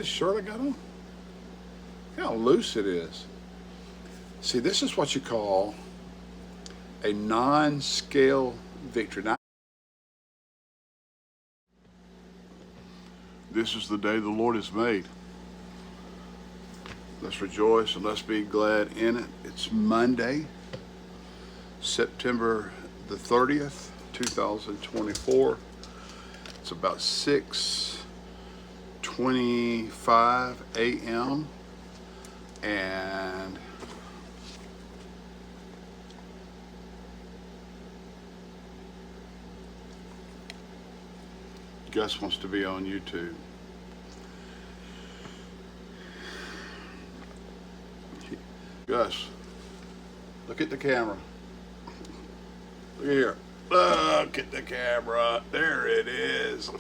this shirt I got on? Look how loose it is. See, this is what you call a non-scale victory. Now, this is the day the Lord has made. Let's rejoice and let's be glad in it. It's Monday, September the 30th, 2024. It's about 6:25 a.m. and Gus wants to be on YouTube. Gus, look at the camera. Look here. Look at the camera. There it is.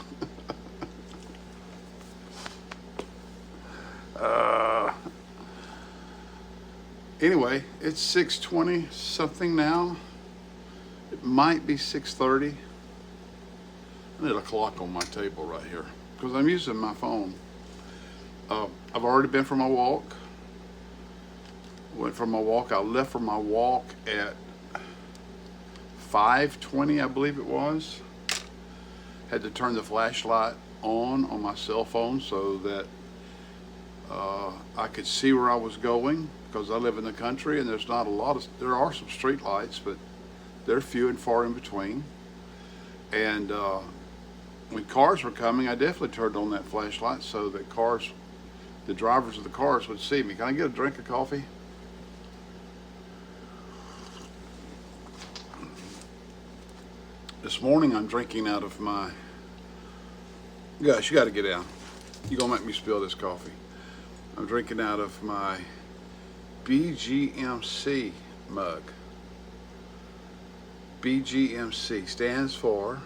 Anyway, it's 6:20 something now. It might be 6:30. I need a clock on my table right here because I'm using my phone. I've already been for my walk. Went for my walk. I left for my walk at 5:20, I believe it was. Had to turn the flashlight on my cell phone so that I could see where I was going, because I live in the country and there's not a lot of, there are some street lights, but they're few and far in between. And when cars were coming, I definitely turned on that flashlight so that the drivers of the cars would see me. Can I get a drink of coffee? This morning I'm drinking out of my, gosh, you got to get down. You're going to make me spill this coffee. I'm drinking out of my BGMC mug. BGMC stands for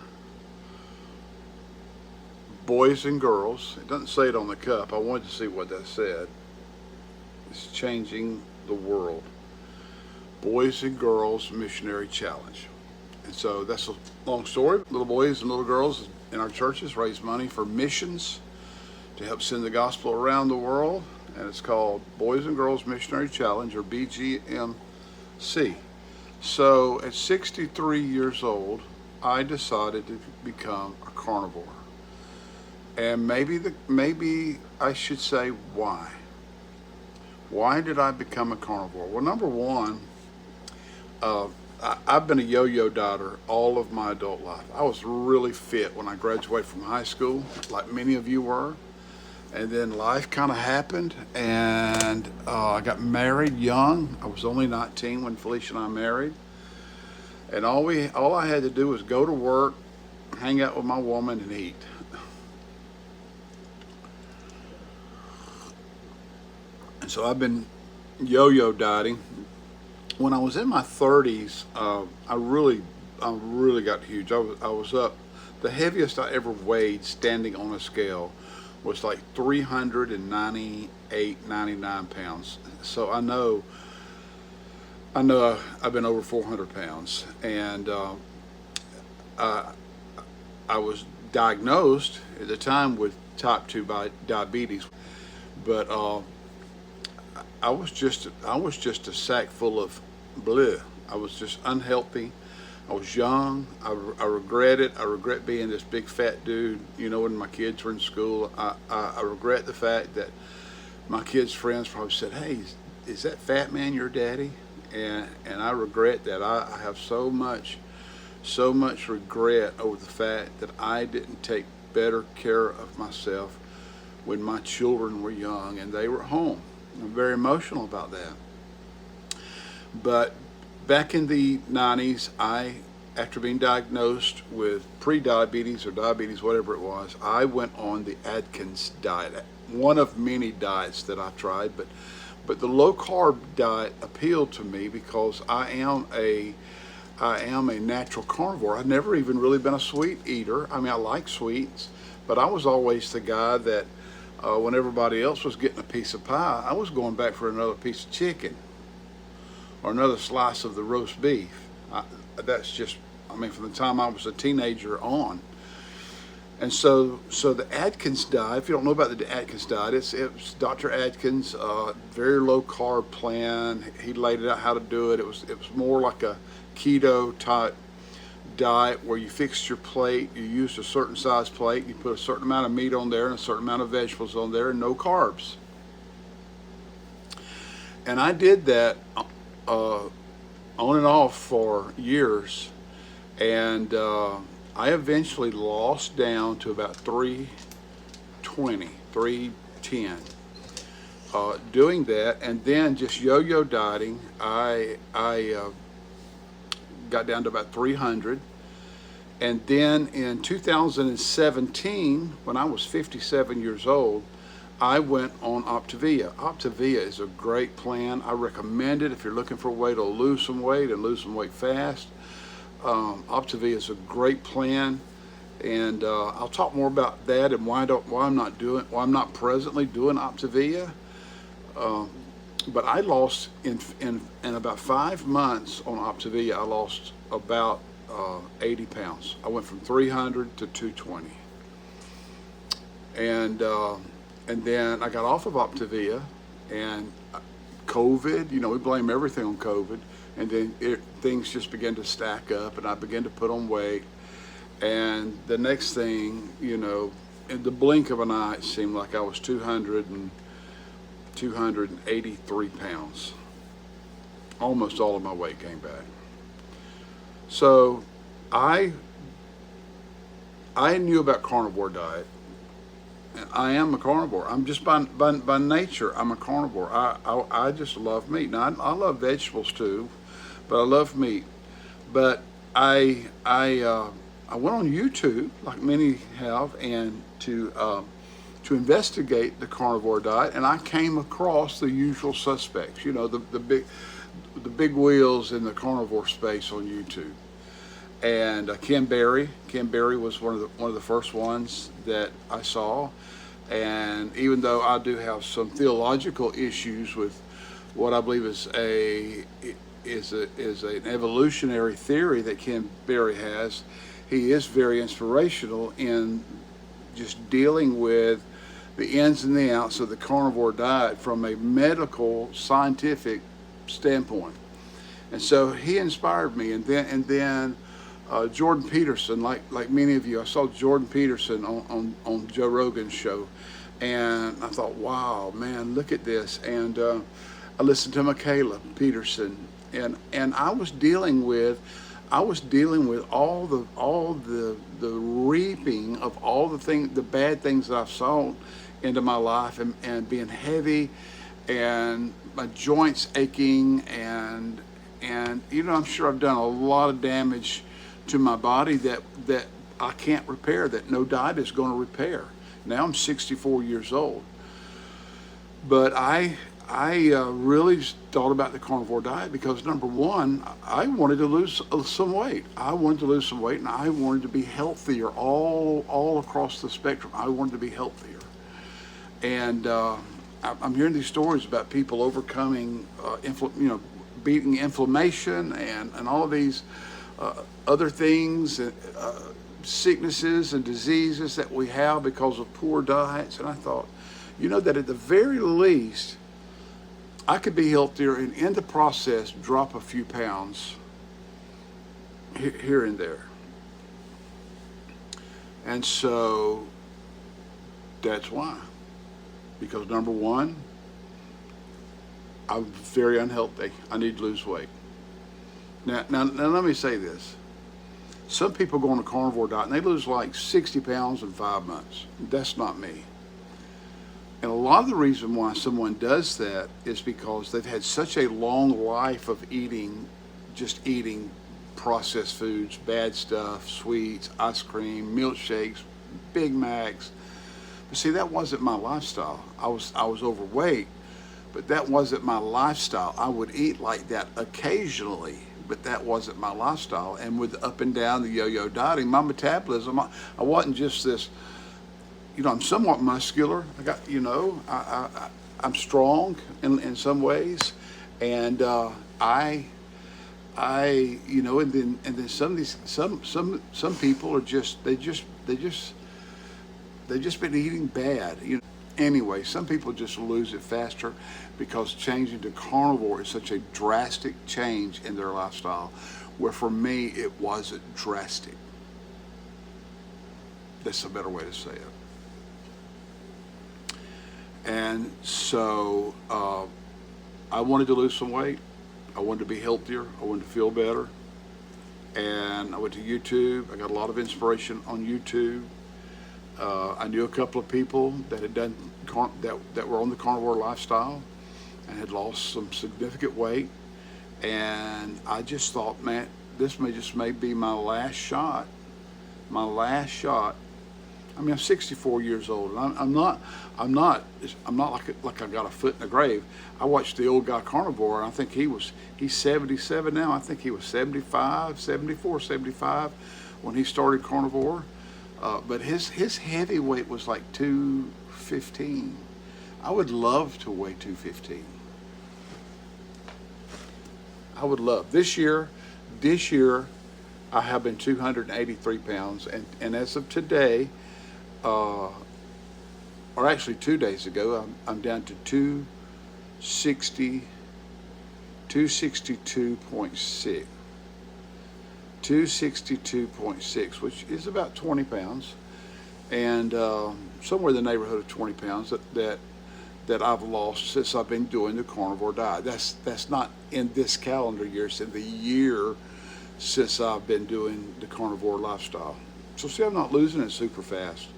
Boys and Girls. It doesn't say it on the cup. I wanted to see what that said. It's changing the world. Boys and Girls Missionary Challenge. And so that's a long story. Little boys and little girls in our churches raise money for missions to help send the gospel around the world. And it's called Boys and Girls Missionary Challenge, or BGMC. So at 63 years old, I decided to become a carnivore. And maybe I should say why. Why did I become a carnivore? Well, number one, I've been a yo-yo dieter all of my adult life. I was really fit when I graduated from high school, like many of you were. And then life kind of happened, and I got married young. I was only 19 when Felicia and I married. And all I had to do was go to work, hang out with my woman, and eat. And so I've been yo-yo dieting. When I was in my 30s, I really got huge. I was up. The heaviest I ever weighed standing on a scale was like 398, 99 pounds. So I know I've been over 400 pounds. And I was diagnosed at the time with type 2 diabetes. But I was just a sack full of bleh. I was just unhealthy. I was young. I regret it. I regret being this big fat dude. You know, when my kids were in school, I regret the fact that my kids' friends probably said, "Hey, is that fat man your daddy?" And I regret that. I have so much regret over the fact that I didn't take better care of myself when my children were young and they were home. I'm very emotional about that. But back in the 90s, after being diagnosed with pre-diabetes or diabetes, whatever it was, I went on the Atkins diet. One of many diets that I tried, but the low-carb diet appealed to me because I am a natural carnivore. I've never even really been a sweet eater. I mean, I like sweets, but I was always the guy that when everybody else was getting a piece of pie, I was going back for another piece of chicken or another slice of the roast beef. That's just, I mean, from the time I was a teenager on. And so the Atkins diet, if you don't know about the Atkins diet, it's Dr. Atkins, very low carb plan. He laid it out how to do it. It was more like a keto type diet where you fixed your plate, you used a certain size plate, you put a certain amount of meat on there and a certain amount of vegetables on there, and no carbs. And I did that on and off for years, and I eventually lost down to about 320, 310. Doing that, and then just yo-yo dieting, I got down to about 300. And then in 2017, when I was 57 years old, I went on Optavia. Optavia is a great plan. I recommend it if you're looking for a way to lose some weight and lose some weight fast. Optavia is a great plan, and I'll talk more about that and why I'm not presently doing Optavia. But I lost in about 5 months on Optavia. I lost about 80 pounds. I went from 300 to 220, and then I got off of Optavia, and COVID. We blame everything on COVID, and then things just began to stack up, and I began to put on weight, and the next thing, in the blink of an eye, it seemed like I was 283 pounds. Almost all of my weight came back. So I knew about carnivore diet. I am a carnivore. I'm just by nature, I'm a carnivore. I just love meat. Now I love vegetables too, but I love meat. But I went on YouTube, like many have, and to investigate the carnivore diet, and I came across the usual suspects. The big wheels in the carnivore space on YouTube. And Ken Berry was one of the first ones that I saw. And even though I do have some theological issues with what I believe is an evolutionary theory that Ken Berry has, he is very inspirational in just dealing with the ins and the outs of the carnivore diet from a medical, scientific standpoint. And so he inspired me. And then Jordan Peterson, like many of you, I saw Jordan Peterson on Joe Rogan's show, and I thought, wow, man, look at this. And I listened to Michaela Peterson, and I was dealing with all the reaping of all the bad things that I've sown into my life, and being heavy, and my joints aching, and I'm sure I've done a lot of damage to my body that I can't repair, that no diet is going to repair. Now I'm 64 years old, but I really thought about the carnivore diet because, number one, I wanted to lose some weight. I wanted to lose some weight, and I wanted to be healthier all across the spectrum. I wanted to be healthier. And I'm hearing these stories about people overcoming, beating inflammation and all of these other things, sicknesses and diseases that we have because of poor diets. And I thought, that at the very least, I could be healthier and in the process drop a few pounds here and there. And so that's why. Because number one, I'm very unhealthy. I need to lose weight. Now let me say this. Some people go on a carnivore diet and they lose like 60 pounds in 5 months. That's not me. And a lot of the reason why someone does that is because they've had such a long life of just eating processed foods, bad stuff, sweets, ice cream, milkshakes, Big Macs. But see, that wasn't my lifestyle. I was overweight, but that wasn't my lifestyle. I would eat like that occasionally, but that wasn't my lifestyle. And with up and down the yo-yo dieting, my metabolism, I wasn't just this, I'm somewhat muscular. I got, I'm strong in some ways, and and then some people are they just they've just been eating bad. Anyway, some people just lose it faster because changing to carnivore is such a drastic change in their lifestyle, where for me it wasn't drastic. That's a better way to say it. And so I wanted to lose some weight. I wanted to be healthier. I wanted to feel better. And I went to YouTube. I got a lot of inspiration on YouTube. I knew a couple of people that had done that were on the carnivore lifestyle and had lost some significant weight. And I just thought, man, this may be my last shot. My last shot. I mean, I'm 64 years old, and I'm not like I got a foot in the grave. I watched the old guy Carnivore, and I think he's 77 now. I think he was 75, 74, 75 when he started Carnivore. But his heavy weight was like 215. I would love to weigh 215. I would love. This year, I have been 283 pounds, and as of today, or actually 2 days ago, I'm down to 262.6. 262.6, which is about 20 pounds, and somewhere in the neighborhood of 20 pounds that I've lost since I've been doing the carnivore diet. That's not in this calendar year; it's in the year since I've been doing the carnivore lifestyle. So see, I'm not losing it super fast,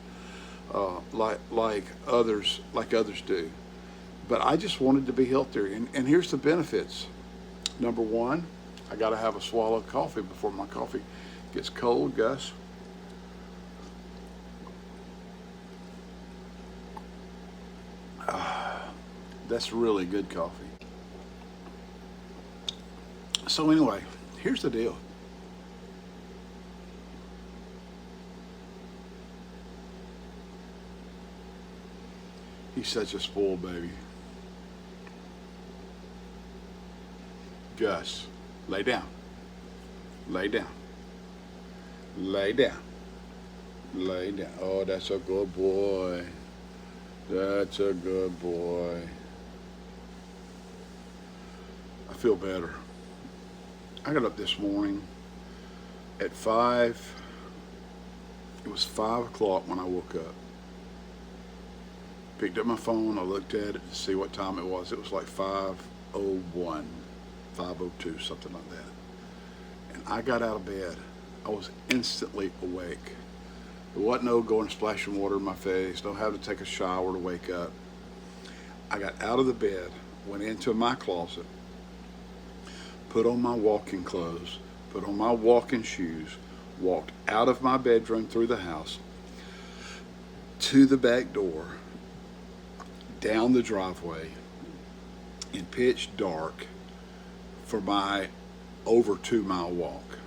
like others do. But I just wanted to be healthier, and here's the benefits. Number one, I got to have a swallow of coffee before my coffee gets cold, Gus. That's really good coffee. So anyway, here's the deal. He's such a spoiled baby. Gus, lay down. Lay down. Lay down. Lay down. Oh, that's a good boy. That's a good boy. I feel better. I got up this morning at 5. It was 5 o'clock when I woke up. Picked up my phone. I looked at it to see what time it was. It was like 5:01, 5:02, something like that. And I got out of bed. I was instantly awake. There wasn't no going splashing water in my face, no having to take a shower to wake up. I got out of the bed, went into my closet, put on my walking clothes, put on my walking shoes, walked out of my bedroom through the house, to the back door, down the driveway, in pitch dark for my over 2-mile walk.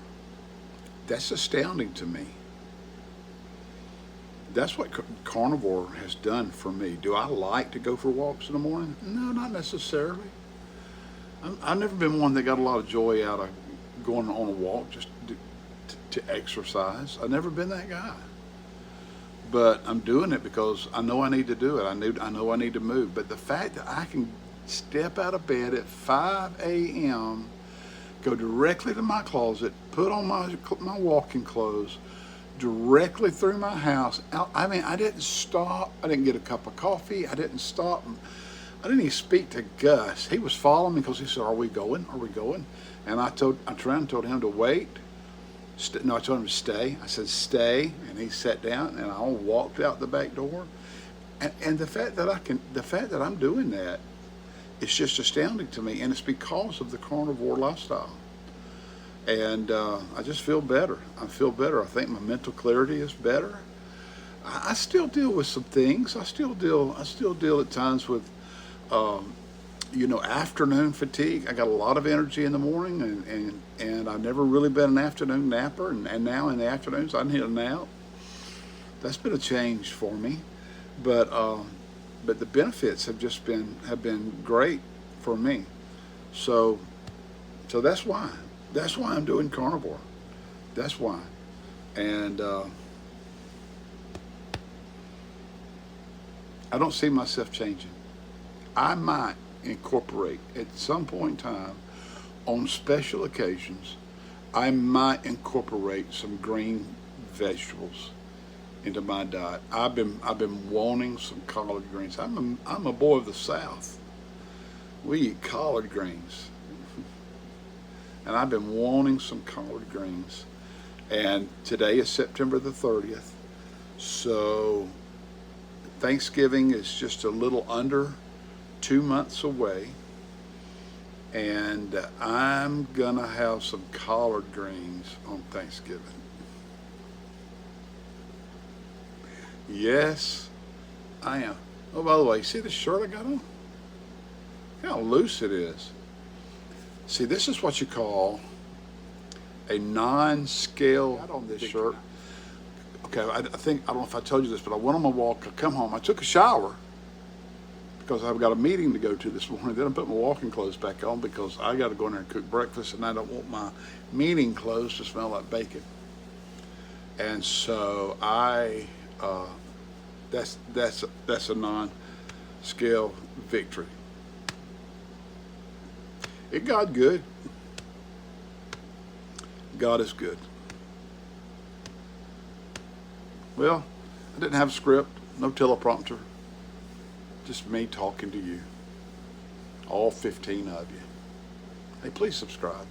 That's astounding to me. That's what carnivore has done for me. Do I like to go for walks in the morning? No, not necessarily. I've never been one that got a lot of joy out of going on a walk just to exercise. I've never been that guy. But I'm doing it because I know I need to do it. I know I need to move. But the fact that I can step out of bed at 5 a.m., go directly to my closet, put on my walking clothes, directly through my house. I mean, I didn't stop. I didn't get a cup of coffee. I didn't stop. I didn't even speak to Gus. He was following me because he said, "Are we going? Are we going?" And I told him to wait. No, I told him to stay. I said, "Stay," and he sat down, and I walked out the back door. And the fact that I'm doing that, it's just astounding to me, and it's because of the carnivore lifestyle. And I just feel better. I feel better. I think my mental clarity is better. I still deal with some things. I still deal at times with, afternoon fatigue. I got a lot of energy in the morning, and I've never really been an afternoon napper, and now in the afternoons I need a nap. That's been a change for me, but the benefits have been great for me. So that's why I'm doing carnivore. That's why, and I don't see myself changing. I might incorporate at some point in time, on special occasions, I might incorporate some green vegetables into my diet. I've been wanting some collard greens. I'm a boy of the South. We eat collard greens, and I've been wanting some collard greens. And today is September the 30th, so Thanksgiving is just a little under 2 months away, and I'm gonna have some collard greens on Thanksgiving. Yes, I am. Oh, by the way, see the shirt I got on? Look how loose it is. See, this is what you call a non-scale on this shirt. Okay, I think, I don't know if I told you this, but I went on my walk, I come home, I took a shower because I've got a meeting to go to this morning. Then I put my walking clothes back on because I got to go in there and cook breakfast, and I don't want my meeting clothes to smell like bacon. And so that's a non-scale victory. It got good. God is good. Well, I didn't have a script, no teleprompter, just me talking to you, all 15 of you. Hey, please subscribe.